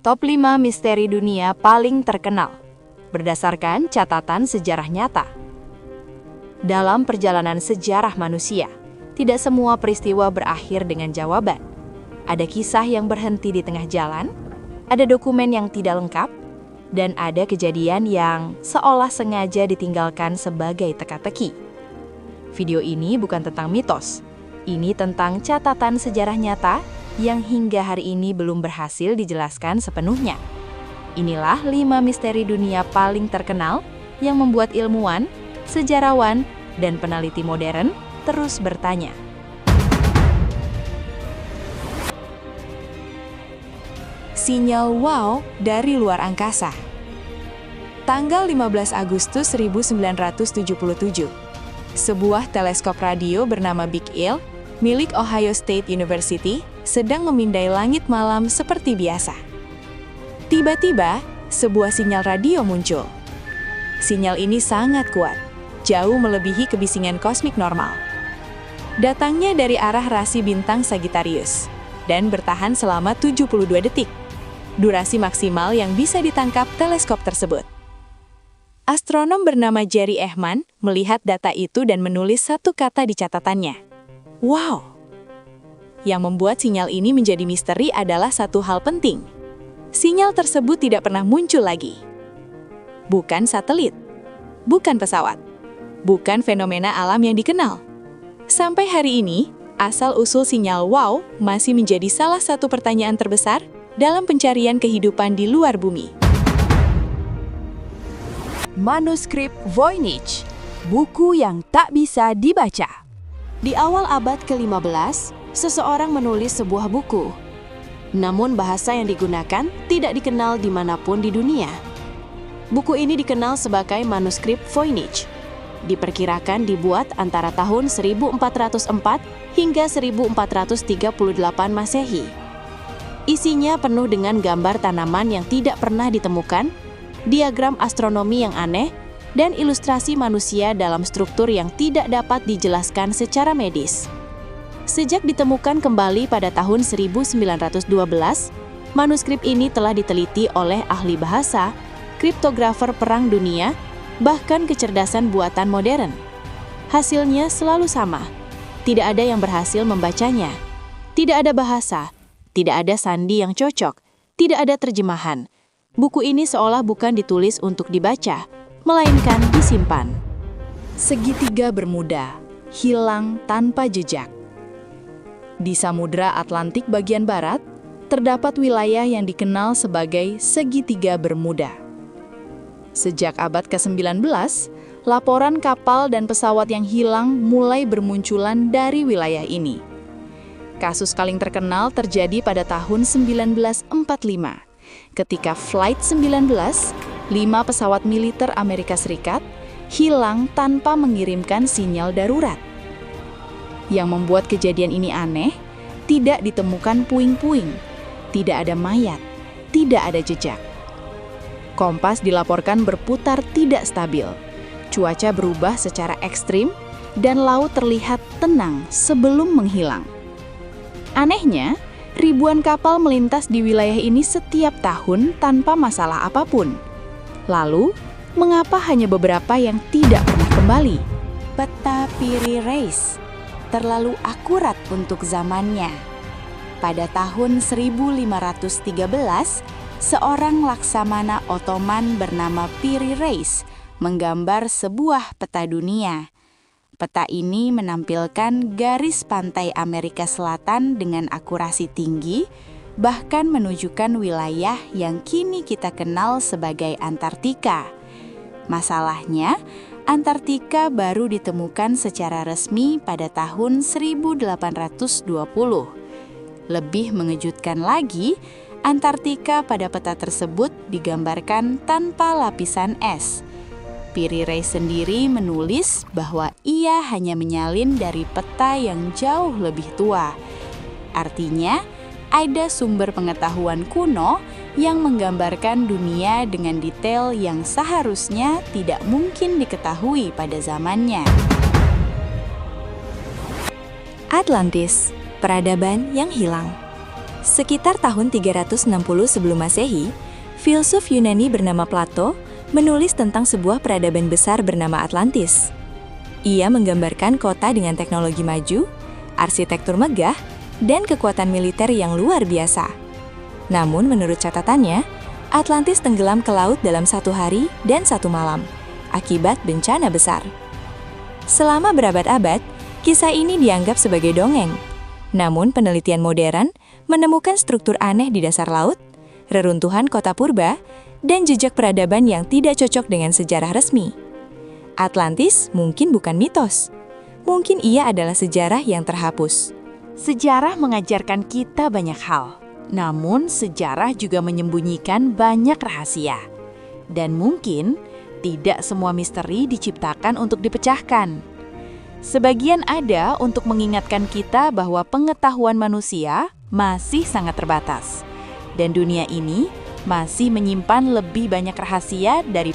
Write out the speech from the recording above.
Top 5 misteri dunia paling terkenal berdasarkan catatan sejarah nyata. Dalam perjalanan sejarah manusia, tidak semua peristiwa berakhir dengan jawaban. Ada kisah yang berhenti di tengah jalan, ada dokumen yang tidak lengkap, dan ada kejadian yang seolah sengaja ditinggalkan sebagai teka-teki. Video ini bukan tentang mitos, ini tentang catatan sejarah nyata yang hingga hari ini belum berhasil dijelaskan sepenuhnya. Inilah 5 misteri dunia paling terkenal yang membuat ilmuwan, sejarawan, dan peneliti modern terus bertanya. Sinyal wow dari luar angkasa. Tanggal 15 Agustus 1977, sebuah teleskop radio bernama Big Eel milik Ohio State University sedang memindai langit malam seperti biasa. Tiba-tiba, sebuah sinyal radio muncul. Sinyal ini sangat kuat, jauh melebihi kebisingan kosmik normal. Datangnya dari arah rasi bintang Sagittarius dan bertahan selama 72 detik. Durasi maksimal yang bisa ditangkap teleskop tersebut. Astronom bernama Jerry Ehman melihat data itu dan menulis satu kata di catatannya. Wow! Yang membuat sinyal ini menjadi misteri adalah satu hal penting. Sinyal tersebut tidak pernah muncul lagi. Bukan satelit, bukan pesawat, bukan fenomena alam yang dikenal. Sampai hari ini, asal-usul sinyal wow masih menjadi salah satu pertanyaan terbesar dalam pencarian kehidupan di luar bumi. Manuskrip Voynich, buku yang tak bisa dibaca. Di awal abad ke-15, seseorang menulis sebuah buku. Namun bahasa yang digunakan tidak dikenal dimanapun di dunia. Buku ini dikenal sebagai manuskrip Voynich. Diperkirakan dibuat antara tahun 1404 hingga 1438 Masehi. Isinya penuh dengan gambar tanaman yang tidak pernah ditemukan, diagram astronomi yang aneh, dan ilustrasi manusia dalam struktur yang tidak dapat dijelaskan secara medis. Sejak ditemukan kembali pada tahun 1912, manuskrip ini telah diteliti oleh ahli bahasa, kriptografer perang dunia, bahkan kecerdasan buatan modern. Hasilnya selalu sama. Tidak ada yang berhasil membacanya. Tidak ada bahasa. Tidak ada sandi yang cocok. Tidak ada terjemahan. Buku ini seolah bukan ditulis untuk dibaca, melainkan disimpan. Segitiga Bermuda, hilang tanpa jejak. Di Samudra Atlantik bagian barat, terdapat wilayah yang dikenal sebagai Segitiga Bermuda. Sejak abad ke-19, laporan kapal dan pesawat yang hilang mulai bermunculan dari wilayah ini. Kasus paling terkenal terjadi pada tahun 1945, ketika Flight 19, 5 pesawat militer Amerika Serikat, hilang tanpa mengirimkan sinyal darurat. Yang membuat kejadian ini aneh, tidak ditemukan puing-puing, tidak ada mayat, tidak ada jejak. Kompas dilaporkan berputar tidak stabil, cuaca berubah secara ekstrim, dan laut terlihat tenang sebelum menghilang. Anehnya, ribuan kapal melintas di wilayah ini setiap tahun tanpa masalah apapun. Lalu, mengapa hanya beberapa yang tidak pernah kembali? Peta Piri Reis terlalu akurat untuk zamannya. Pada tahun 1513, seorang laksamana Ottoman bernama Piri Reis menggambar sebuah peta dunia. Peta ini menampilkan garis pantai Amerika Selatan dengan akurasi tinggi, bahkan menunjukkan wilayah yang kini kita kenal sebagai Antartika. Masalahnya, Antartika baru ditemukan secara resmi pada tahun 1820. Lebih mengejutkan lagi, Antartika pada peta tersebut digambarkan tanpa lapisan es. Piri Reis sendiri menulis bahwa ia hanya menyalin dari peta yang jauh lebih tua. Artinya, ada sumber pengetahuan kuno yang menggambarkan dunia dengan detail yang seharusnya tidak mungkin diketahui pada zamannya. Atlantis, peradaban yang hilang. Sekitar tahun 360 sebelum Masehi, filsuf Yunani bernama Plato menulis tentang sebuah peradaban besar bernama Atlantis. Ia menggambarkan kota dengan teknologi maju, arsitektur megah, dan kekuatan militer yang luar biasa. Namun menurut catatannya, Atlantis tenggelam ke laut dalam 1 hari dan 1 malam, akibat bencana besar. Selama berabad-abad, kisah ini dianggap sebagai dongeng. Namun penelitian modern menemukan struktur aneh di dasar laut, reruntuhan kota purba, dan jejak peradaban yang tidak cocok dengan sejarah resmi. Atlantis mungkin bukan mitos. Mungkin ia adalah sejarah yang terhapus. Sejarah mengajarkan kita banyak hal, namun sejarah juga menyembunyikan banyak rahasia. Dan mungkin tidak semua misteri diciptakan untuk dipecahkan. Sebagian ada untuk mengingatkan kita bahwa pengetahuan manusia masih sangat terbatas. Dan dunia ini masih menyimpan lebih banyak rahasia dari